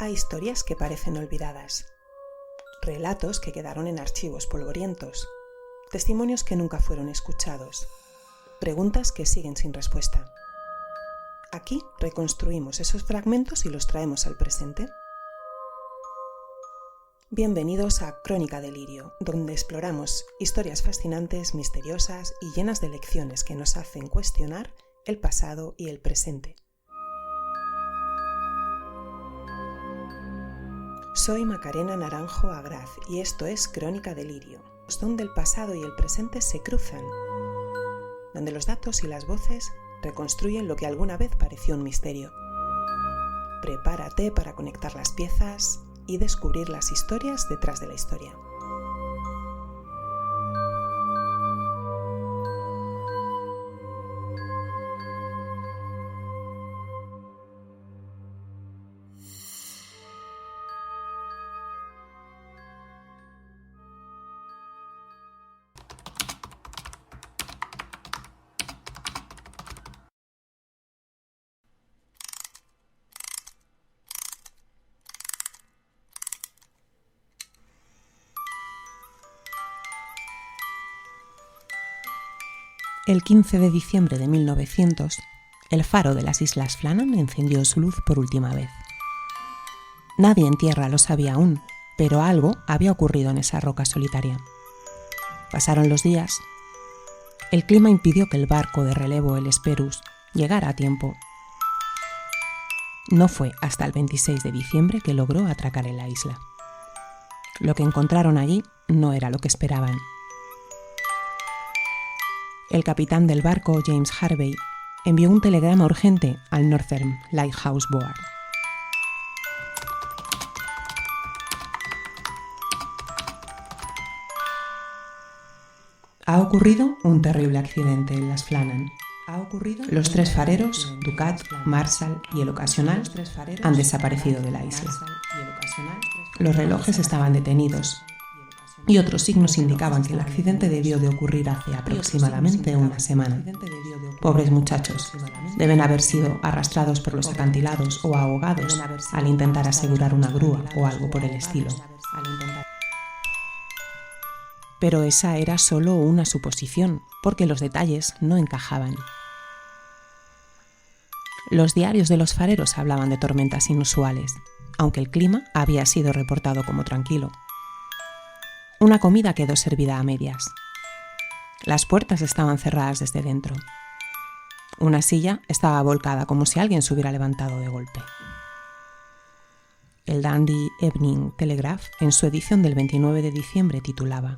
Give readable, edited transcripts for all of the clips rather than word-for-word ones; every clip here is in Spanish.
Hay historias que parecen olvidadas, relatos que quedaron en archivos polvorientos, testimonios que nunca fueron escuchados, preguntas que siguen sin respuesta. Aquí reconstruimos esos fragmentos y los traemos al presente. Bienvenidos a Crónica Delirio, donde exploramos historias fascinantes, misteriosas y llenas de lecciones que nos hacen cuestionar el pasado y el presente. Soy Macarena Naranjo Agraz y esto es Crónica Delirio, donde el pasado y el presente se cruzan, donde los datos y las voces reconstruyen lo que alguna vez pareció un misterio. Prepárate para conectar las piezas y descubrir las historias detrás de la historia. El 15 de diciembre de 1900, el faro de las Islas Flannan encendió su luz por última vez. Nadie en tierra lo sabía aún, pero algo había ocurrido en esa roca solitaria. Pasaron los días. El clima impidió que el barco de relevo, el Hesperus, llegara a tiempo. No fue hasta el 26 de diciembre que logró atracar en la isla. Lo que encontraron allí no era lo que esperaban. El capitán del barco, James Harvey, envió un telegrama urgente al Northern Lighthouse Board. Ha ocurrido un terrible accidente en las Flannan. Los tres fareros, Ducat, Marshall y el Ocasional, han desaparecido de la isla. Los relojes estaban detenidos y otros signos indicaban que el accidente debió de ocurrir hace aproximadamente una semana. Pobres muchachos, deben haber sido arrastrados por los acantilados o ahogados al intentar asegurar una grúa o algo por el estilo. Pero esa era solo una suposición, porque los detalles no encajaban. Los diarios de los fareros hablaban de tormentas inusuales, aunque el clima había sido reportado como tranquilo. Una comida quedó servida a medias. Las puertas estaban cerradas desde dentro. Una silla estaba volcada como si alguien se hubiera levantado de golpe. El Dundee Evening Telegraph, en su edición del 29 de diciembre, titulaba: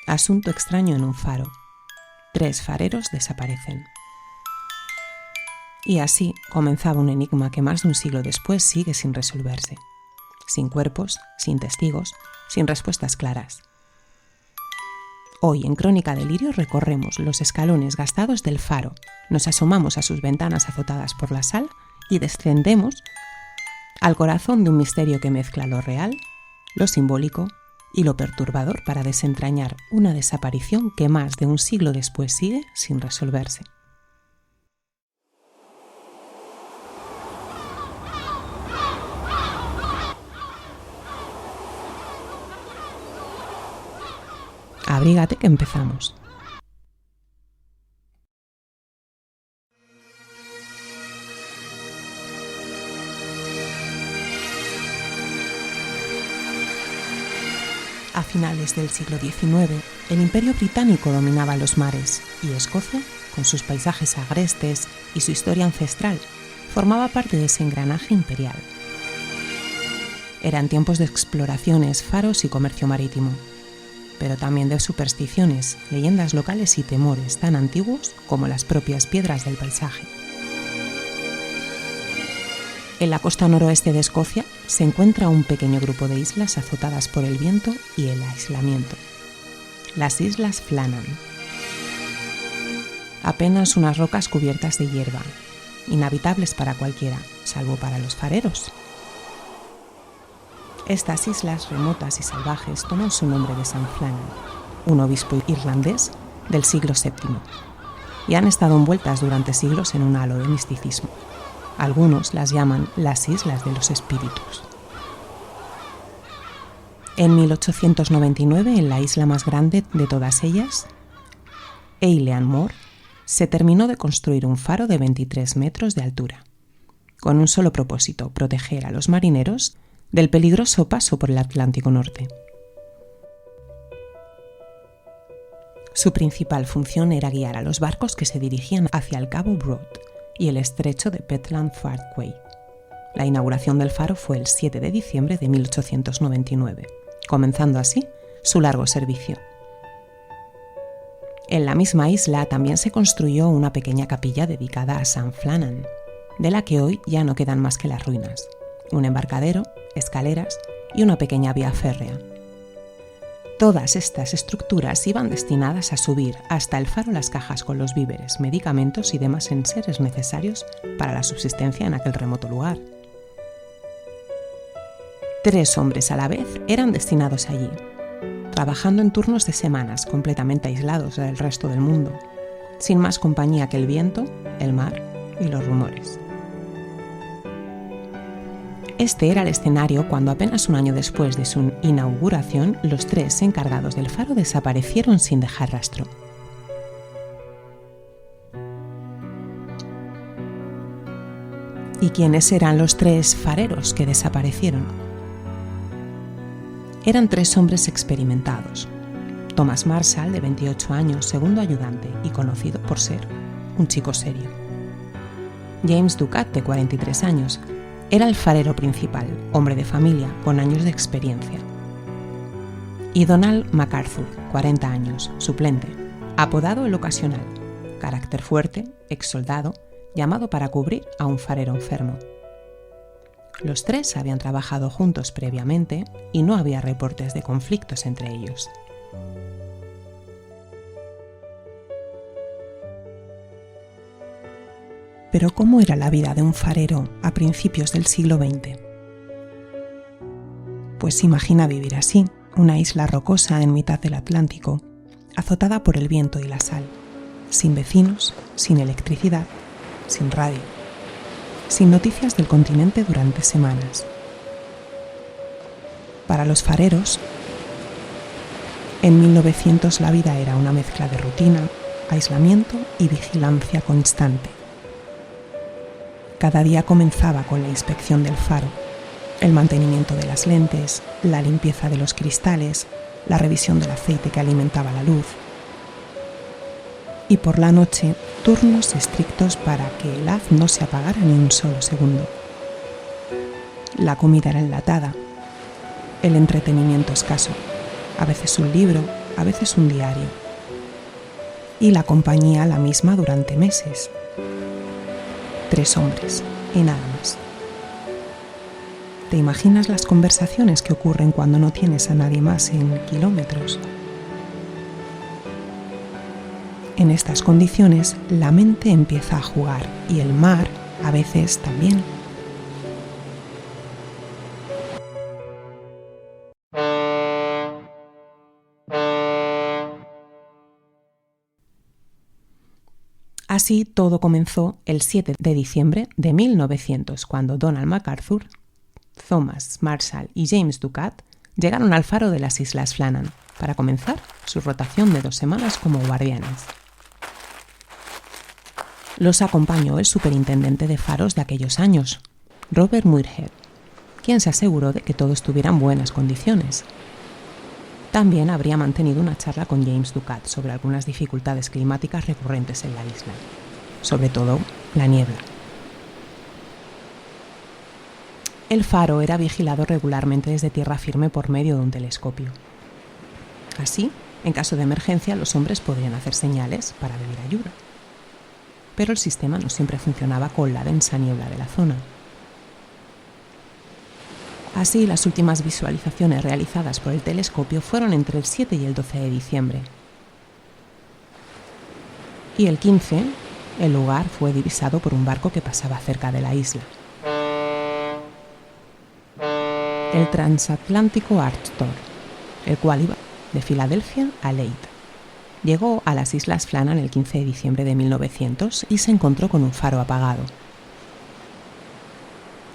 Asunto extraño en un faro. 3 fareros desaparecen. Y así comenzaba un enigma que más de un siglo después sigue sin resolverse. Sin cuerpos, sin testigos, sin respuestas claras. Hoy en Crónica Delirio recorremos los escalones gastados del faro, nos asomamos a sus ventanas azotadas por la sal y descendemos al corazón de un misterio que mezcla lo real, lo simbólico y lo perturbador para desentrañar una desaparición que más de un siglo después sigue sin resolverse. Abrígate que empezamos. A finales del siglo XIX, el Imperio Británico dominaba los mares y Escocia, con sus paisajes agrestes y su historia ancestral, formaba parte de ese engranaje imperial. Eran tiempos de exploraciones, faros y comercio marítimo, pero también de supersticiones, leyendas locales y temores tan antiguos como las propias piedras del paisaje. En la costa noroeste de Escocia se encuentra un pequeño grupo de islas azotadas por el viento y el aislamiento. Las Islas Flannan. Apenas unas rocas cubiertas de hierba, inhabitables para cualquiera, salvo para los fareros. Estas islas remotas y salvajes toman su nombre de San Flannan, un obispo irlandés del siglo VII, y han estado envueltas durante siglos en un halo de misticismo. Algunos las llaman las Islas de los Espíritus. En 1899, en la isla más grande de todas ellas, Eilean Mor, se terminó de construir un faro de 23 metros de altura, con un solo propósito: proteger a los marineros del peligroso paso por el Atlántico Norte. Su principal función era guiar a los barcos que se dirigían hacia el Cabo Broad y el estrecho de Petland Parkway. La inauguración del faro fue el 7 de diciembre de 1899, comenzando así su largo servicio. En la misma isla también se construyó una pequeña capilla dedicada a San Flannan, de la que hoy ya no quedan más que las ruinas, un embarcadero, escaleras y una pequeña vía férrea. Todas estas estructuras iban destinadas a subir hasta el faro las cajas con los víveres, medicamentos y demás enseres necesarios para la subsistencia en aquel remoto lugar. 3 hombres a la vez eran destinados allí, trabajando en turnos de semanas, completamente aislados del resto del mundo, sin más compañía que el viento, el mar y los rumores. Este era el escenario cuando, apenas un año después de su inauguración, los 3 encargados del faro desaparecieron sin dejar rastro. ¿Y quiénes eran los 3 fareros que desaparecieron? Eran 3 hombres experimentados. Thomas Marshall, de 28 años, segundo ayudante y conocido por ser un chico serio. James Ducat, de 43 años, era el farero principal, hombre de familia, con años de experiencia. Y Donald MacArthur, 40 años, suplente, apodado el Ocasional, carácter fuerte, exsoldado, llamado para cubrir a un farero enfermo. Los 3 habían trabajado juntos previamente y no había reportes de conflictos entre ellos. Pero ¿cómo era la vida de un farero a principios del siglo XX? Pues imagina vivir así, una isla rocosa en mitad del Atlántico, azotada por el viento y la sal, sin vecinos, sin electricidad, sin radio, sin noticias del continente durante semanas. Para los fareros, en 1900 la vida era una mezcla de rutina, aislamiento y vigilancia constante. Cada día comenzaba con la inspección del faro, el mantenimiento de las lentes, la limpieza de los cristales, la revisión del aceite que alimentaba la luz. Y por la noche, turnos estrictos para que el haz no se apagara ni un solo segundo. La comida era enlatada, el entretenimiento escaso, a veces un libro, a veces un diario. Y la compañía la misma durante meses. 3 hombres y nada más. ¿Te imaginas las conversaciones que ocurren cuando no tienes a nadie más en kilómetros? En estas condiciones, la mente empieza a jugar y el mar a veces también. Así todo comenzó el 7 de diciembre de 1900, cuando Donald MacArthur, Thomas Marshall y James Ducat llegaron al faro de las Islas Flannan para comenzar su rotación de 2 semanas como guardianes. Los acompañó el superintendente de faros de aquellos años, Robert Muirhead, quien se aseguró de que todo estuviera en buenas condiciones. También habría mantenido una charla con James Ducat sobre algunas dificultades climáticas recurrentes en la isla, sobre todo la niebla. El faro era vigilado regularmente desde tierra firme por medio de un telescopio. Así, en caso de emergencia, los hombres podrían hacer señales para pedir ayuda. Pero el sistema no siempre funcionaba con la densa niebla de la zona. Así, las últimas visualizaciones realizadas por el telescopio fueron entre el 7 y el 12 de diciembre. Y el 15, el lugar fue divisado por un barco que pasaba cerca de la isla. El transatlántico Arctur, el cual iba de Filadelfia a Leyte. Llegó a las Islas Flannan el 15 de diciembre de 1900 y se encontró con un faro apagado.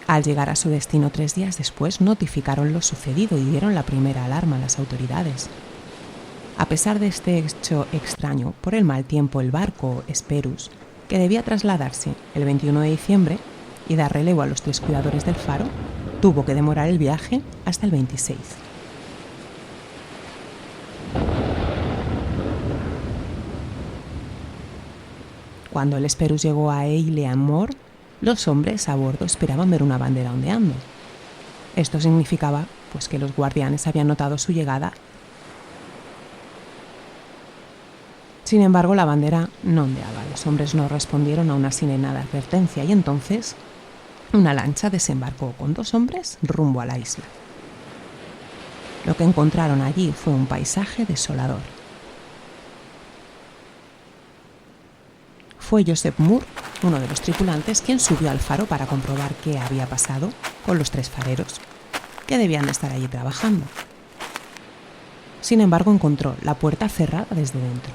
Al llegar a su destino 3 días después, notificaron lo sucedido y dieron la primera alarma a las autoridades. A pesar de este hecho extraño, por el mal tiempo, el barco Hesperus, que debía trasladarse el 21 de diciembre y dar relevo a los 3 cuidadores del faro, tuvo que demorar el viaje hasta el 26. Cuando el Hesperus llegó a Eilean Mor, los hombres a bordo esperaban ver una bandera ondeando. Esto significaba pues que los guardianes habían notado su llegada. Sin embargo, la bandera no ondeaba. Los hombres no respondieron a una sirenada advertencia y entonces una lancha desembarcó con 2 hombres rumbo a la isla. Lo que encontraron allí fue un paisaje desolador. Fue Joseph Moore, uno de los tripulantes, quien subió al faro para comprobar qué había pasado con los 3 fareros, que debían estar allí trabajando. Sin embargo, encontró la puerta cerrada desde dentro.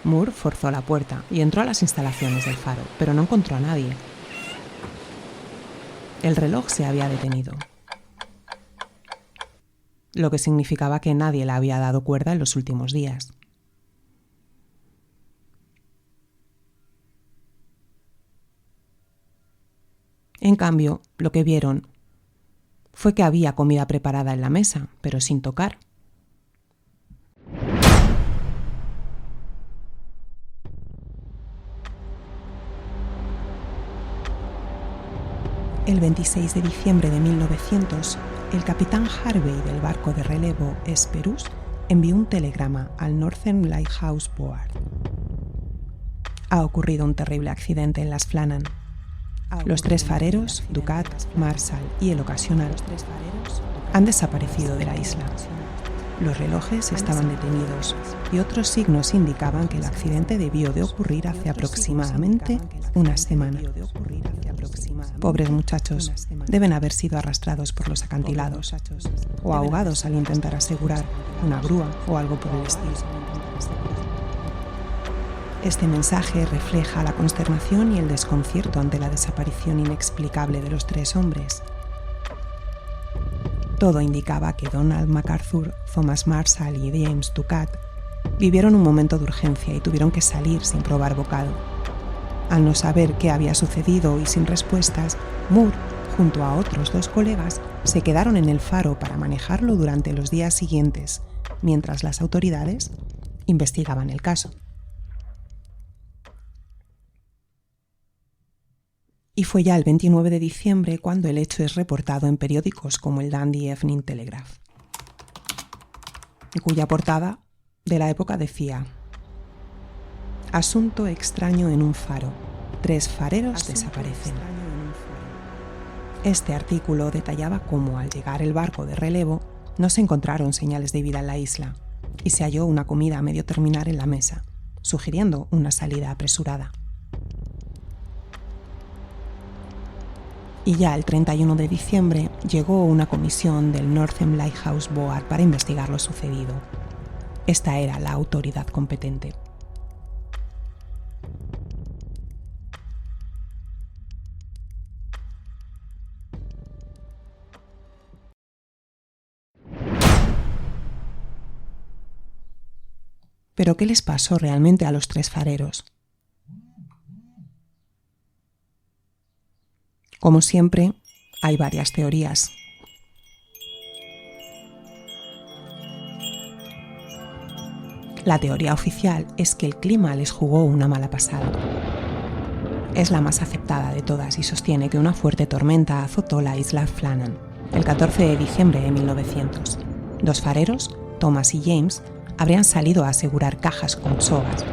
Moore forzó la puerta y entró a las instalaciones del faro, pero no encontró a nadie. El reloj se había detenido, lo que significaba que nadie le había dado cuerda en los últimos días. En cambio, lo que vieron fue que había comida preparada en la mesa, pero sin tocar. El 26 de diciembre de 1900, el capitán Harvey del barco de relevo Hesperus envió un telegrama al Northern Lighthouse Board. Ha ocurrido un terrible accidente en las Flannan. Los 3 fareros, Ducat, Marshall y el Ocasional, han desaparecido de la isla. Los relojes estaban detenidos y otros signos indicaban que el accidente debió de ocurrir hace aproximadamente una semana. Pobres muchachos, deben haber sido arrastrados por los acantilados o ahogados al intentar asegurar una grúa o algo por el estilo. Este mensaje refleja la consternación y el desconcierto ante la desaparición inexplicable de los 3 hombres. Todo indicaba que Donald MacArthur, Thomas Marshall y James Ducat vivieron un momento de urgencia y tuvieron que salir sin probar bocado. Al no saber qué había sucedido y sin respuestas, Moore, junto a otros 2 colegas, se quedaron en el faro para manejarlo durante los días siguientes, mientras las autoridades investigaban el caso. Y fue ya el 29 de diciembre cuando el hecho es reportado en periódicos como el Dundee Evening Telegraph, cuya portada de la época decía: Asunto extraño en un faro. 3 fareros desaparecen. Este artículo detallaba cómo al llegar el barco de relevo no se encontraron señales de vida en la isla y se halló una comida a medio terminar en la mesa, sugiriendo una salida apresurada. Y ya el 31 de diciembre llegó una comisión del Northern Lighthouse Board para investigar lo sucedido. Esta era la autoridad competente. ¿Pero qué les pasó realmente a los 3 fareros? Como siempre, hay varias teorías. La teoría oficial es que el clima les jugó una mala pasada. Es la más aceptada de todas y sostiene que una fuerte tormenta azotó la isla Flannan el 14 de diciembre de 1900. 2 fareros, Thomas y James, habrían salido a asegurar cajas con sogas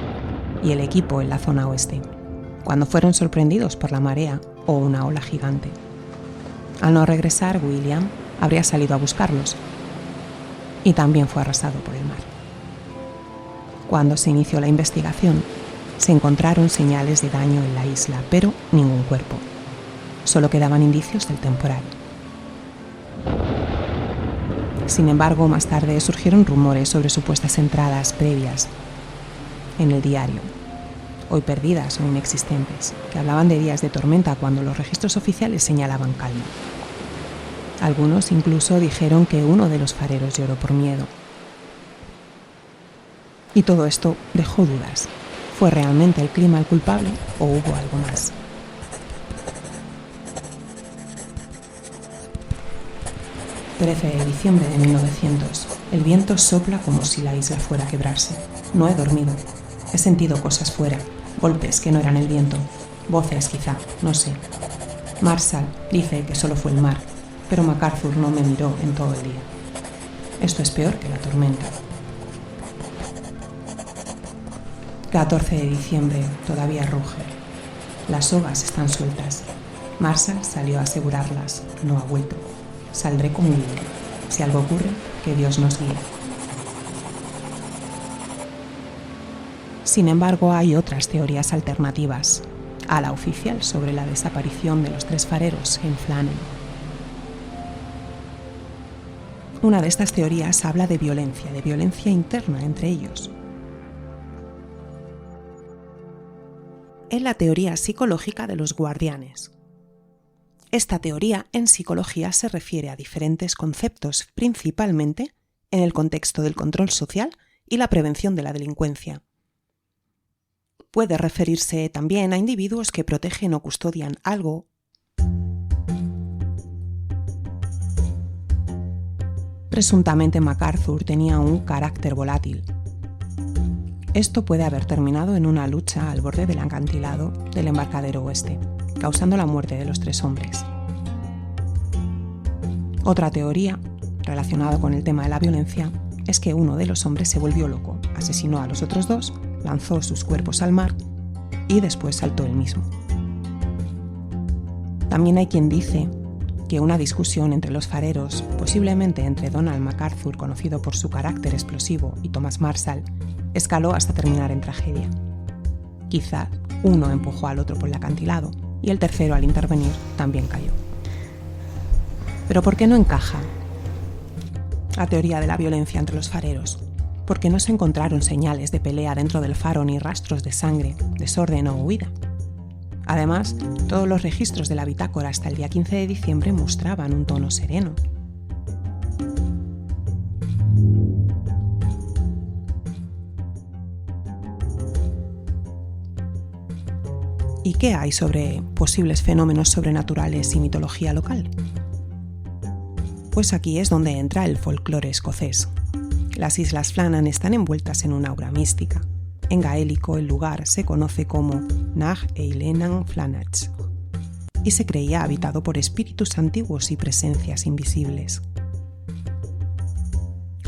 y el equipo en la zona oeste, cuando fueron sorprendidos por la marea o una ola gigante. Al no regresar, William habría salido a buscarlos y también fue arrasado por el mar. Cuando se inició la investigación, se encontraron señales de daño en la isla, pero ningún cuerpo. Solo quedaban indicios del temporal. Sin embargo, más tarde surgieron rumores sobre supuestas entradas previas en el diario, hoy perdidas o inexistentes, que hablaban de días de tormenta cuando los registros oficiales señalaban calma. Algunos incluso dijeron que uno de los fareros lloró por miedo. Y todo esto dejó dudas. ¿Fue realmente el clima el culpable o hubo algo más? «13 de diciembre de 1900. El viento sopla como si la isla fuera a quebrarse. No he dormido. He sentido cosas fuera, golpes que no eran el viento, voces quizá, no sé. Marshall dice que solo fue el mar, pero MacArthur no me miró en todo el día. Esto es peor que la tormenta». 14 de diciembre. Todavía ruge. Las sogas están sueltas. Marshall salió a asegurarlas. No ha vuelto. Saldré como libre. Si algo ocurre, que Dios nos guíe. Sin embargo, hay otras teorías alternativas a la oficial sobre la desaparición de los 3 fareros en Flannan. Una de estas teorías habla de violencia interna entre ellos. Es la teoría psicológica de los guardianes. Esta teoría en psicología se refiere a diferentes conceptos, principalmente en el contexto del control social y la prevención de la delincuencia. Puede referirse también a individuos que protegen o custodian algo Presuntamente MacArthur tenía un carácter volátil. Esto puede haber terminado en una lucha al borde del acantilado del embarcadero oeste, causando la muerte de los 3 hombres. Otra teoría, relacionada con el tema de la violencia, es que uno de los hombres se volvió loco, asesinó a los otros 2, lanzó sus cuerpos al mar y después saltó él mismo. También hay quien dice que una discusión entre los fareros, posiblemente entre Donald MacArthur, conocido por su carácter explosivo, y Thomas Marshall, escaló hasta terminar en tragedia. Quizá uno empujó al otro por el acantilado y el tercero, al intervenir, también cayó. ¿Pero por qué no encaja la teoría de la violencia entre los fareros? Porque no se encontraron señales de pelea dentro del faro ni rastros de sangre, desorden o huida. Además, todos los registros de la bitácora hasta el día 15 de diciembre mostraban un tono sereno. ¿Y qué hay sobre posibles fenómenos sobrenaturales y mitología local? Pues aquí es donde entra el folclore escocés. Las islas Flannan están envueltas en una aura mística. En gaélico el lugar se conoce como Nag Eilenan Flanach y se creía habitado por espíritus antiguos y presencias invisibles.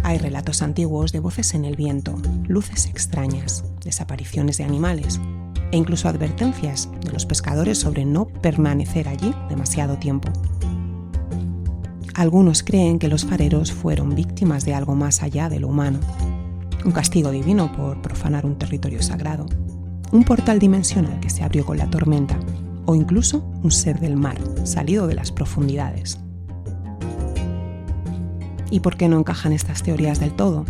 Hay relatos antiguos de voces en el viento, luces extrañas, desapariciones de animales e incluso advertencias de los pescadores sobre no permanecer allí demasiado tiempo. Algunos creen que los fareros fueron víctimas de algo más allá de lo humano, un castigo divino por profanar un territorio sagrado, un portal dimensional que se abrió con la tormenta, o incluso un ser del mar, salido de las profundidades. ¿Y por qué no encajan estas teorías del todo?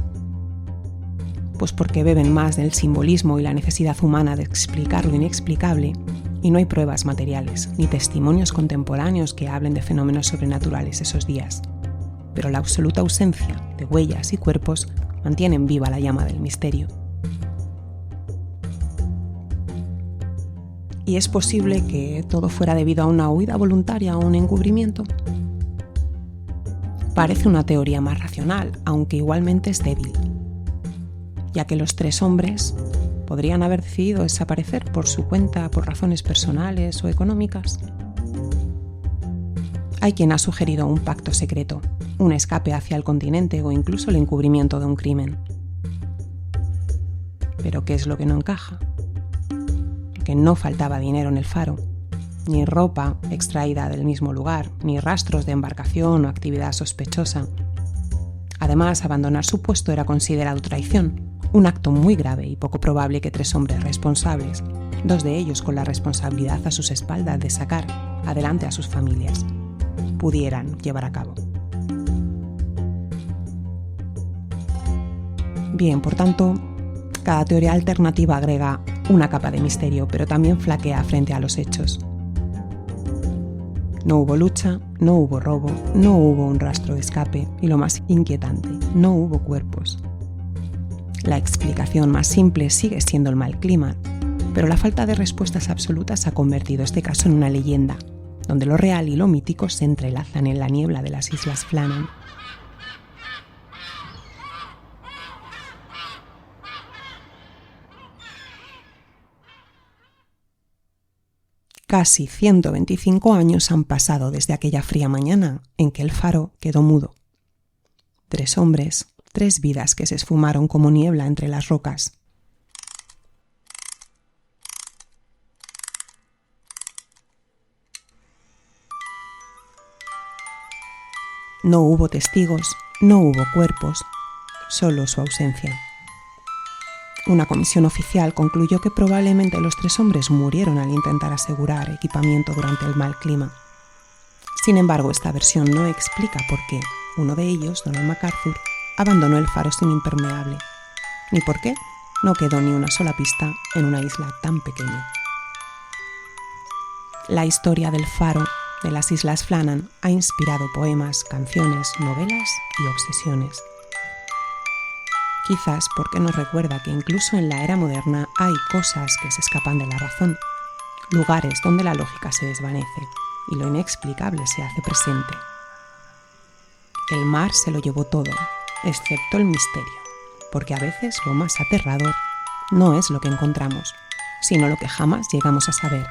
Pues porque beben más del simbolismo y la necesidad humana de explicar lo inexplicable, y no hay pruebas materiales ni testimonios contemporáneos que hablen de fenómenos sobrenaturales esos días. Pero la absoluta ausencia de huellas y cuerpos mantienen viva la llama del misterio. ¿Y es posible que todo fuera debido a una huida voluntaria o un encubrimiento? Parece una teoría más racional, aunque igualmente es débil, ya que los 3 hombres podrían haber decidido desaparecer por su cuenta por razones personales o económicas. Hay quien ha sugerido un pacto secreto, un escape hacia el continente o incluso el encubrimiento de un crimen. ¿Pero qué es lo que no encaja? Que no faltaba dinero en el faro, ni ropa extraída del mismo lugar, ni rastros de embarcación o actividad sospechosa. Además, abandonar su puesto era considerado traición, un acto muy grave y poco probable que 3 hombres responsables, 2 de ellos con la responsabilidad a sus espaldas de sacar adelante a sus familias, pudieran llevar a cabo. Bien, por tanto, cada teoría alternativa agrega una capa de misterio, pero también flaquea frente a los hechos. No hubo lucha, no hubo robo, no hubo un rastro de escape y lo más inquietante, no hubo cuerpos. La explicación más simple sigue siendo el mal clima, pero la falta de respuestas absolutas ha convertido este caso en una leyenda, donde lo real y lo mítico se entrelazan en la niebla de las Islas Flannan. Casi 125 años han pasado desde aquella fría mañana en que el faro quedó mudo. 3 hombres, 3 vidas que se esfumaron como niebla entre las rocas. No hubo testigos, no hubo cuerpos, solo su ausencia. Una comisión oficial concluyó que probablemente los 3 hombres murieron al intentar asegurar equipamiento durante el mal clima. Sin embargo, esta versión no explica por qué uno de ellos, Donald MacArthur, abandonó el faro sin impermeable, ni por qué no quedó ni una sola pista en una isla tan pequeña. La historia del faro de las Islas Flannan ha inspirado poemas, canciones, novelas y obsesiones. Quizás porque nos recuerda que incluso en la era moderna hay cosas que se escapan de la razón, lugares donde la lógica se desvanece y lo inexplicable se hace presente. El mar se lo llevó todo, excepto el misterio, porque a veces lo más aterrador no es lo que encontramos, sino lo que jamás llegamos a saber.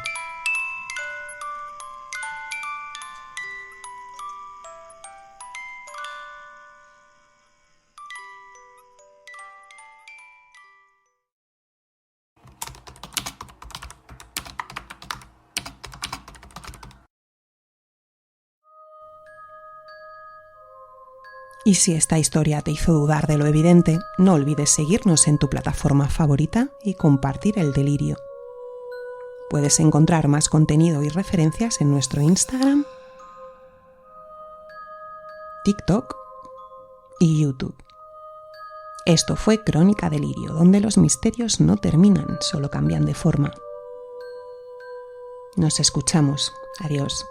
Y si esta historia te hizo dudar de lo evidente, no olvides seguirnos en tu plataforma favorita y compartir el delirio. Puedes encontrar más contenido y referencias en nuestro Instagram, TikTok y YouTube. Esto fue Crónica Delirio, donde los misterios no terminan, solo cambian de forma. Nos escuchamos. Adiós.